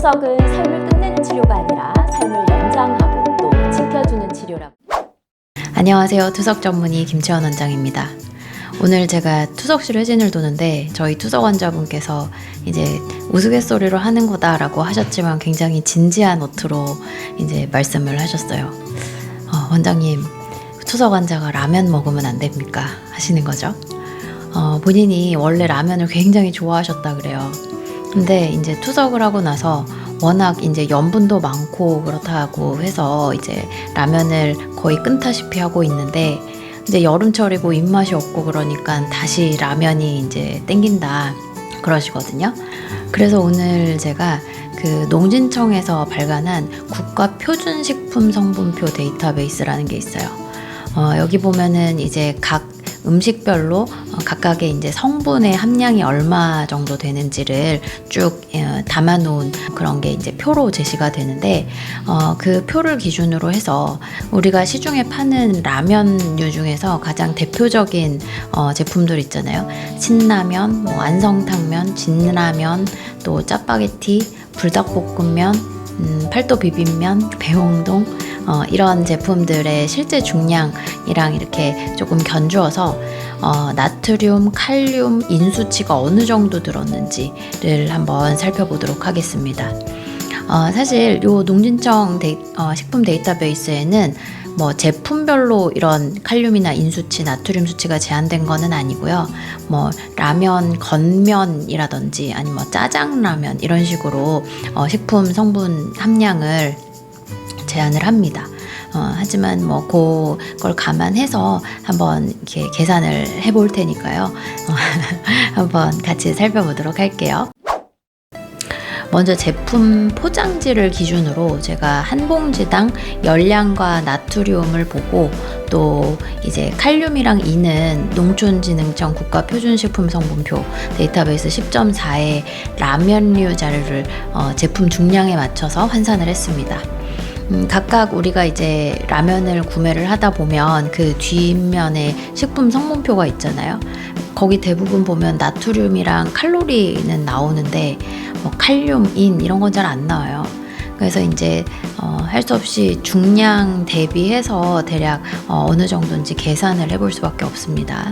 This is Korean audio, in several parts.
투석은 삶을 끝내는 치료가 아니라 삶을 연장하고 또 지켜주는 치료라고. 안녕하세요. 투석 전문의 김채원 원장입니다. 오늘 제가 투석실 회진을 도는데 저희 투석 환자분께서 이제 우스갯소리로 하는 거다라고 하셨지만 굉장히 진지한 노트로 이제 말씀을 하셨어요. 원장님, 투석 환자가 라면 먹으면 안 됩니까? 하시는 거죠. 본인이 원래 라면을 굉장히 좋아하셨다 그래요. 근데 이제 투석을 하고 나서 워낙 이제 염분도 많고 그렇다고 해서 이제 라면을 거의 끊다시피 하고 있는데 이제 여름철이고 입맛이 없고 그러니까 다시 라면이 이제 땡긴다 그러시거든요. 그래서 오늘 제가 그 농진청에서 발간한 국가 표준식품 성분표 데이터베이스라는 게 있어요. 여기 보면은 이제 각 음식별로 각각의 이제 성분의 함량이 얼마 정도 되는지를 쭉 담아놓은 그런 게 이제 표로 제시가 되는데 그 표를 기준으로 해서 우리가 시중에 파는 라면류 중에서 가장 대표적인 제품들 있잖아요. 신라면, 안성탕면, 진라면, 또 짜파게티, 불닭볶음면, 팔도 비빔면, 배홍동 이런 제품들의 실제 중량이랑 이렇게 조금 견주어서 나트륨, 칼륨, 인수치가 어느 정도 들었는지를 한번 살펴보도록 하겠습니다. 사실 요 농진청 식품 데이터베이스에는 뭐 제품별로 이런 칼륨이나 인수치, 나트륨 수치가 제한된 거는 아니고요. 뭐 라면, 건면이라든지 아니면 뭐 짜장라면 이런 식으로 식품 성분 함량을 제한을 합니다. 하지만 뭐 그걸 감안해서 한번 이렇게 계산을 해볼 테니까요. 한번 같이 살펴보도록 할게요. 먼저 제품 포장지를 기준으로 제가 한 봉지당 열량과 나트륨을 보고 또 이제 칼륨이랑 이는 농촌진흥청 국가표준식품성분표 데이터베이스 10.4의 라면류 자료를 제품 중량에 맞춰서 환산을 했습니다. 각각 우리가 이제 라면을 구매를 하다 보면 그 뒷면에 식품 성분표가 있잖아요. 거기 대부분 보면 나트륨이랑 칼로리는 나오는데 뭐 칼륨, 인 이런 건 잘 안 나와요. 그래서 이제 할 수 없이 중량 대비해서 대략 어느 정도인지 계산을 해볼 수밖에 없습니다.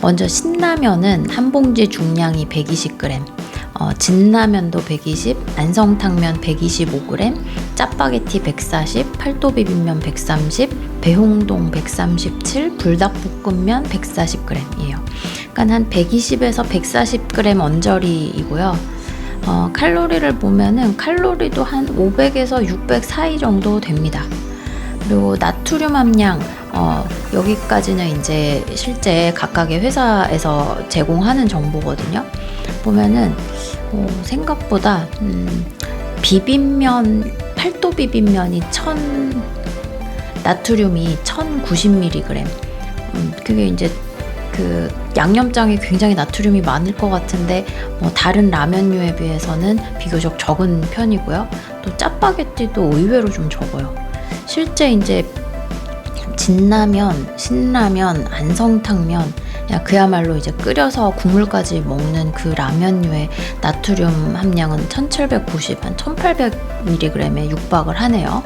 먼저 신라면은 한 봉지 중량이 120g, 진라면도 120, 안성탕면 125g, 짜파게티 140, 팔도비빔면 130, 배홍동 137, 불닭볶음면 140g이에요. 그러니까 한 120에서 140g 언저리이고요. 칼로리를 보면은 칼로리도 한 500에서 600 사이 정도 됩니다. 그리고 나트륨 함량 여기까지는 이제 실제 각각의 회사에서 제공하는 정보거든요. 보면은 생각보다 비빔면, 팔도 비빔면이 나트륨이 1090mg. 그게 이제 그 양념장에 굉장히 나트륨이 많을 것 같은데 다른 라면류에 비해서는 비교적 적은 편이고요. 또 짜파게티도 의외로 좀 적어요. 실제 이제 진라면, 신라면, 안성탕면 그야말로 이제 끓여서 국물까지 먹는 그 라면류의 나트륨 함량은 1790, 한 1800mg에 육박을 하네요.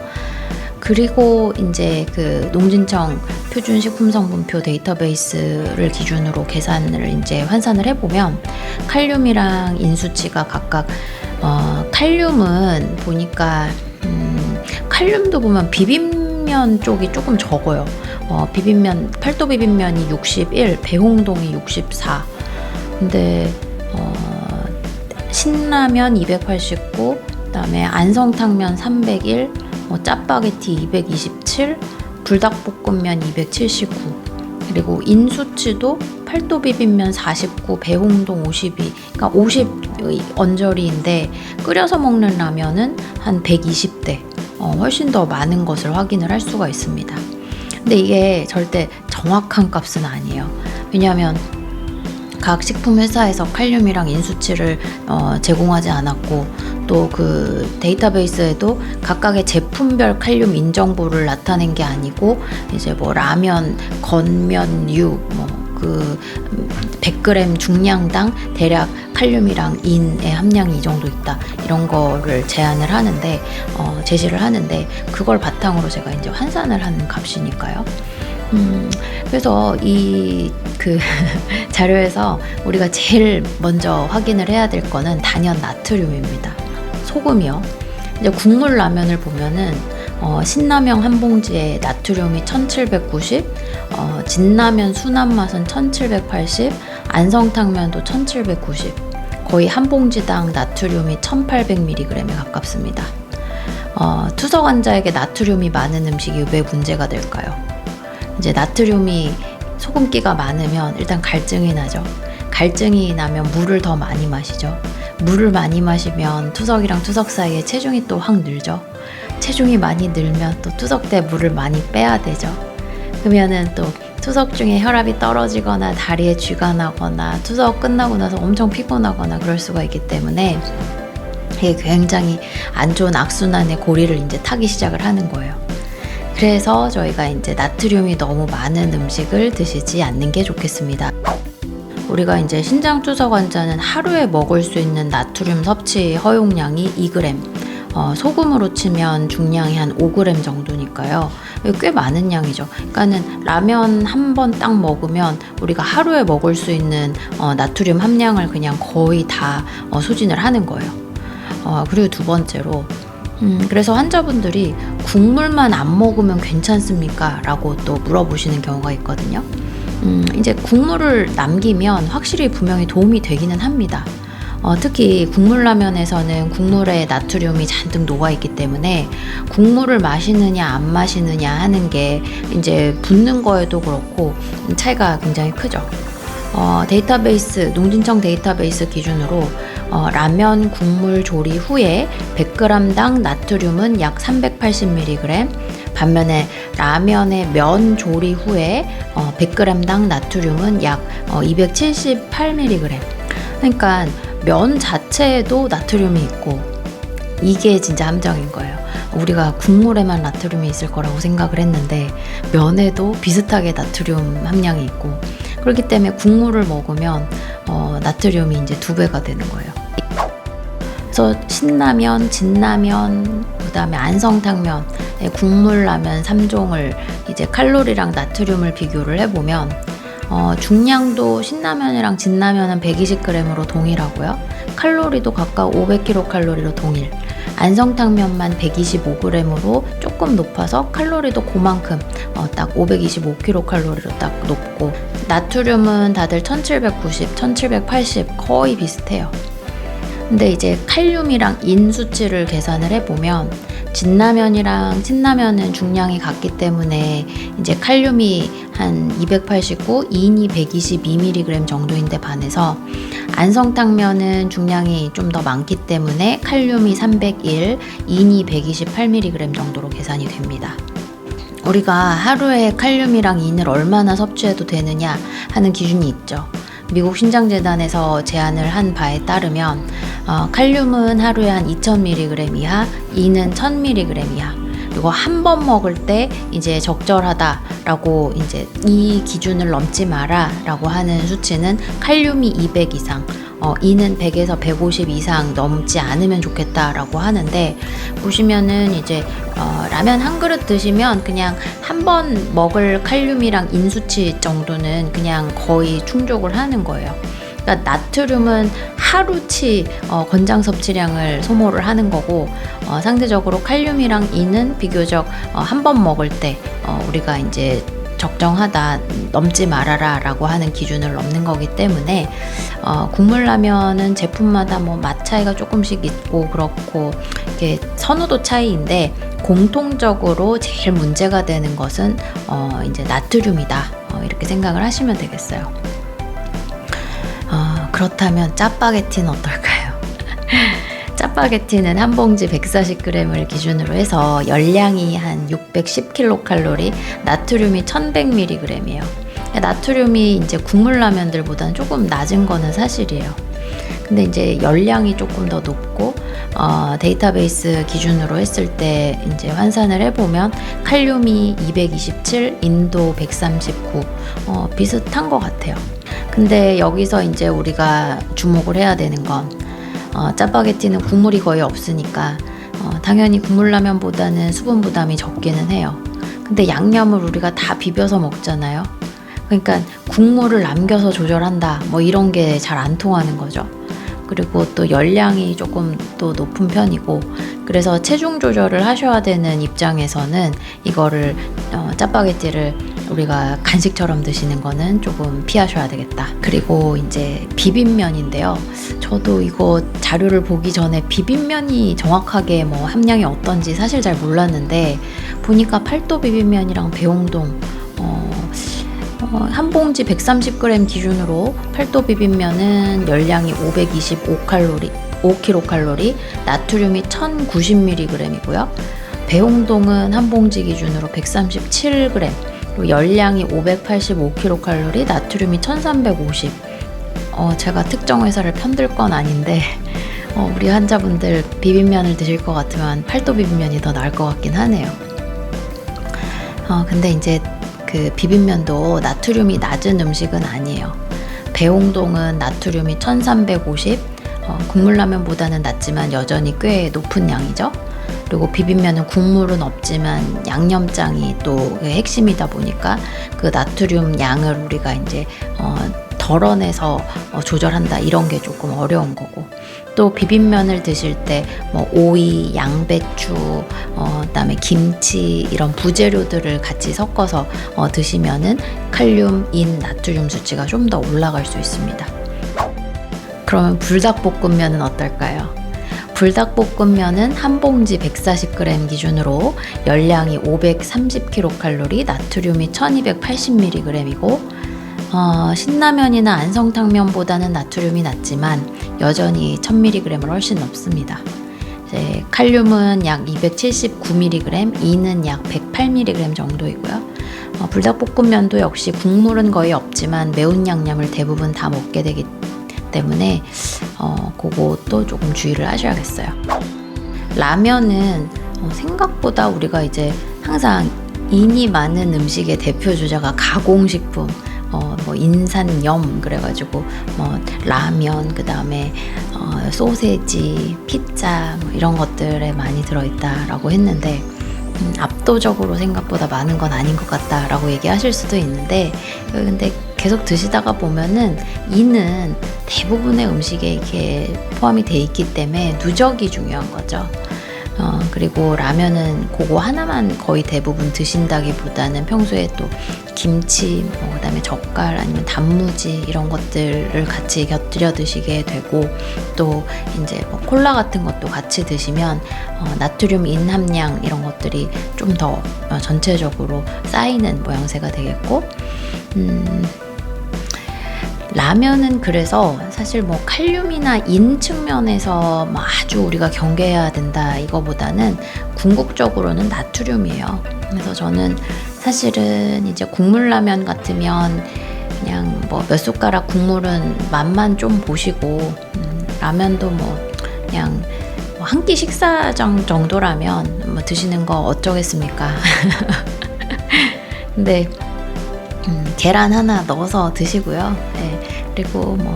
그리고 이제 그 농진청 표준식품성분표 데이터베이스를 기준으로 계산을 이제 환산을 해보면 칼륨이랑 인수치가 각각 칼륨은 보니까 칼륨도 보면 비빔면 쪽이 조금 적어요. 비빔면, 팔도 비빔면이 61, 배홍동이 64. 근데 신라면 289, 그다음에 안성탕면 301, 짜파게티 227, 불닭볶음면 279, 그리고 인수치도 팔도 비빔면 49, 배홍동 52, 그러니까 50 언저리인데 끓여서 먹는 라면은 한 120대, 훨씬 더 많은 것을 확인을 할 수가 있습니다. 근데 이게 절대 정확한 값은 아니에요. 왜냐하면 각 식품 회사에서 칼륨이랑 인수치를 제공하지 않았고 또 그 데이터베이스에도 각각의 제품별 칼륨 인정보를 나타낸 게 아니고 이제 뭐 라면, 건면류, 그 그 100g 중량당 대략 칼륨이랑 인의 함량이 이 정도 있다, 이런 거를 제안을 하는데 제시를 하는데, 그걸 바탕으로 제가 이제 환산을 하는 값이니까요. 그래서 이 자료에서 우리가 제일 먼저 확인을 해야 될 거는 단연 나트륨입니다. 소금이요. 이제 국물 라면을 보면은 신라면 한 봉지에 나트륨이 1790, 진라면 순한 맛은 1780, 안성탕면도 1790, 거의 한 봉지당 나트륨이 1800mg에 가깝습니다. 투석 환자에게 나트륨이 많은 음식이 왜 문제가 될까요? 이제 나트륨이 소금기가 많으면 일단 갈증이 나죠. 갈증이 나면 물을 더 많이 마시죠. 물을 많이 마시면 투석이랑 투석 사이에 체중이 또 확 늘죠. 체중이 많이 늘면 또 투석 때 물을 많이 빼야 되죠. 그러면은 또 투석 중에 혈압이 떨어지거나 다리에 쥐가 나거나 투석 끝나고 나서 엄청 피곤하거나 그럴 수가 있기 때문에 이게 굉장히 안 좋은 악순환의 고리를 이제 타기 시작을 하는 거예요. 그래서 저희가 이제 나트륨이 너무 많은 음식을 드시지 않는 게 좋겠습니다. 우리가 이제 신장투석 환자는 하루에 먹을 수 있는 나트륨 섭취 허용량이 2g, 소금으로 치면 중량이 한 5g 정도니까요. 꽤 많은 양이죠. 그러니까는 라면 한 번 딱 먹으면 우리가 하루에 먹을 수 있는 나트륨 함량을 그냥 거의 다 소진을 하는 거예요. 그리고 두 번째로 그래서 환자분들이 국물만 안 먹으면 괜찮습니까? 라고 또 물어보시는 경우가 있거든요. 이제 국물을 남기면 확실히 분명히 도움이 되기는 합니다. 특히 국물라면에서는 국물에 나트륨이 잔뜩 녹아있기 때문에 국물을 마시느냐 안 마시느냐 하는 게 이제 붓는 거에도 그렇고 차이가 굉장히 크죠. 데이터베이스, 농진청 데이터베이스 기준으로 라면 국물 조리 후에 100g당 나트륨은 약 380mg, 반면에 라면의 면 조리 후에 100g당 나트륨은 약 278mg. 그러니까 면 자체에도 나트륨이 있고, 이게 진짜 함정인 거예요. 우리가 국물에만 나트륨이 있을 거라고 생각을 했는데 면에도 비슷하게 나트륨 함량이 있고, 그렇기 때문에 국물을 먹으면 나트륨이 이제 2배가 되는 거예요. 그래서 신라면, 진라면, 그다음에 안성탕면, 국물라면 3종을 이제 칼로리랑 나트륨을 비교를 해보면 중량도 신라면이랑 진라면은 120g으로 동일하고요. 칼로리도 각각 500kcal로 동일. 안성탕면만 125g으로 조금 높아서 칼로리도 그만큼 딱 525kcal로 딱 높고, 나트륨은 다들 1790, 1780 거의 비슷해요. 근데 이제 칼륨이랑 인 수치를 계산을 해보면 진라면이랑 신라면은 중량이 같기 때문에 이제 칼륨이 한 289, 인이 122mg 정도인데 반해서 안성탕면은 중량이 좀 더 많기 때문에 칼륨이 301, 인이 128mg 정도로 계산이 됩니다. 우리가 하루에 칼륨이랑 인을 얼마나 섭취해도 되느냐 하는 기준이 있죠. 미국 신장재단에서 제안을 한 바에 따르면 칼륨은 하루에 한 2000mg 이하, 인은 1000mg 이하. 그리고 한 번 먹을 때 이제 적절하다라고, 이제 이 기준을 넘지 마라라고 하는 수치는 칼륨이 200 이상, 인은 100에서 150 이상 넘지 않으면 좋겠다라고 하는데, 보시면은 이제 라면 한 그릇 드시면 그냥 한 번 먹을 칼륨이랑 인 수치 정도는 그냥 거의 충족을 하는 거예요. 그러니까 나트륨은 하루치 권장 섭취량을 소모를 하는 거고, 상대적으로 칼륨이랑 인은 비교적 한 번 먹을 때 우리가 이제 적정하다, 넘지 말아라 라고 하는 기준을 넘는 거기 때문에 국물라면은 제품마다 뭐 맛 차이가 조금씩 있고 그렇고 이게 선호도 차이인데, 공통적으로 제일 문제가 되는 것은 이제 나트륨이다, 이렇게 생각을 하시면 되겠어요. 그렇다면 짜파게티는 어떨까요? 짜파게티는 한 봉지 140g을 기준으로 해서 열량이 한 610kcal, 나트륨이 1100mg이에요. 나트륨이 이제 국물라면들보다는 조금 낮은 거는 사실이에요. 근데 이제 열량이 조금 더 높고 데이터베이스 기준으로 했을 때 이제 환산을 해보면 칼륨이 227, 인도 139 비슷한 것 같아요. 근데 여기서 이제 우리가 주목을 해야 되는 건 짜파게티는 국물이 거의 없으니까 당연히 국물라면보다는 수분 부담이 적기는 해요. 근데 양념을 우리가 다 비벼서 먹잖아요. 그러니까 국물을 남겨서 조절한다 뭐 이런 게 잘 안 통하는 거죠. 그리고 또 열량이 조금 또 높은 편이고, 그래서 체중 조절을 하셔야 되는 입장에서는 이거를 짜파게티를 우리가 간식처럼 드시는 거는 조금 피하셔야 되겠다. 그리고 이제 비빔면인데요. 저도 이거 자료를 보기 전에 비빔면이 정확하게 뭐 함량이 어떤지 사실 잘 몰랐는데, 보니까 팔도 비빔면이랑 배홍동 한 봉지 130g 기준으로 팔도 비빔면은 열량이 5kcal, 나트륨이 1090mg이고요. 배홍동은 한 봉지 기준으로 137g, 그리고 열량이 585kcal, 나트륨이 1350. 제가 특정 회사를 편들 건 아닌데 우리 환자분들 비빔면을 드실 것 같으면 팔도 비빔면이 더 나을 것 같긴 하네요. 근데 이제 그 비빔면도 나트륨이 낮은 음식은 아니에요. 배홍동은 나트륨이 1350, 국물라면보다는 낮지만 여전히 꽤 높은 양이죠. 그리고 비빔면은 국물은 없지만 양념장이 또 핵심이다 보니까 그 나트륨 양을 우리가 이제 덜어내서 조절한다, 이런 게 조금 어려운 거고, 또 비빔면을 드실 때 뭐 오이, 양배추, 그다음에 김치 이런 부재료들을 같이 섞어서 드시면은 칼륨, 인, 나트륨 수치가 좀 더 올라갈 수 있습니다. 그러면 불닭볶음면은 어떨까요? 불닭볶음면은 한 봉지 140g 기준으로 열량이 530kcal, 나트륨이 1280mg이고, 신라면이나 안성탕면보다는 나트륨이 낮지만 여전히 1000mg을 훨씬 넘습니다. 이제 칼륨은 약 279mg, 이는 약 108mg 정도이고요. 불닭볶음면도 역시 국물은 거의 없지만 매운 양념을 대부분 다 먹게 되기 때문에 그것도 조금 주의를 하셔야겠어요. 라면은 생각보다 우리가 이제 항상 인이 많은 음식의 대표 주자가 가공식품, 뭐 인산염 그래가지고 뭐 라면, 그 다음에 소세지, 피자 뭐 이런 것들에 많이 들어있다라고 했는데, 압도적으로 생각보다 많은 건 아닌 것 같다라고 얘기하실 수도 있는데, 근데 계속 드시다가 보면은 이는 대부분의 음식에 이렇게 포함이 돼 있기 때문에 누적이 중요한 거죠. 그리고 라면은 그거 하나만 거의 대부분 드신다기보다는 평소에 또 김치, 그다음에 젓갈 아니면 단무지 이런 것들을 같이 곁들여 드시게 되고, 또 이제 뭐 콜라 같은 것도 같이 드시면 나트륨 인 함량 이런 것들이 좀 더 전체적으로 쌓이는 모양새가 되겠고, 라면은 그래서 사실 뭐 칼륨이나 인 측면에서 뭐 아주 우리가 경계해야 된다 이거보다는 궁극적으로는 나트륨이에요. 그래서 저는 사실은 이제 국물라면 같으면 그냥 뭐 몇 숟가락 국물은 맛만 좀 보시고, 라면도 뭐 그냥 뭐 한 끼 식사장 정도라면 뭐 드시는 거 어쩌겠습니까? 근데 계란 하나 넣어서 드시고요. 네, 그리고 뭐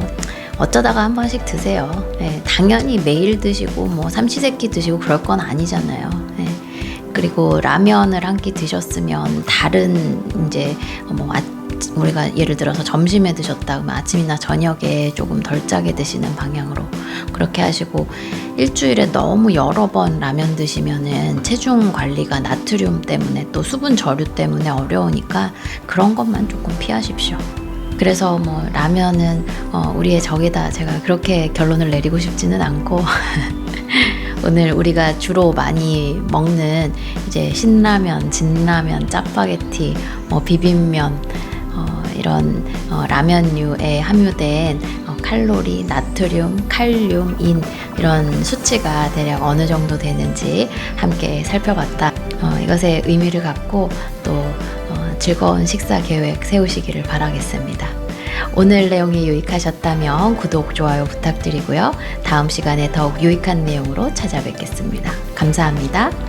어쩌다가 한 번씩 드세요. 네, 당연히 매일 드시고 뭐 삼시세끼 드시고 그럴 건 아니잖아요. 네, 그리고 라면을 한 끼 드셨으면 다른 이제 뭐 우리가 예를 들어서 점심에 드셨다 그러면 아침이나 저녁에 조금 덜 짜게 드시는 방향으로 그렇게 하시고, 일주일에 너무 여러 번 라면 드시면은 체중 관리가 나트륨 때문에 또 수분 저류 때문에 어려우니까 그런 것만 조금 피하십시오. 그래서 뭐 라면은 우리의 적이다, 제가 그렇게 결론을 내리고 싶지는 않고 오늘 우리가 주로 많이 먹는 이제 신라면, 진라면, 짜파게티, 뭐 비빔면 이런 라면류에 함유된 칼로리, 나트륨, 칼륨, 인 이런 수치가 대략 어느 정도 되는지 함께 살펴봤다. 이것에 의미를 갖고 또 즐거운 식사 계획 세우시기를 바라겠습니다. 오늘 내용이 유익하셨다면 구독, 좋아요 부탁드리고요. 다음 시간에 더욱 유익한 내용으로 찾아뵙겠습니다. 감사합니다.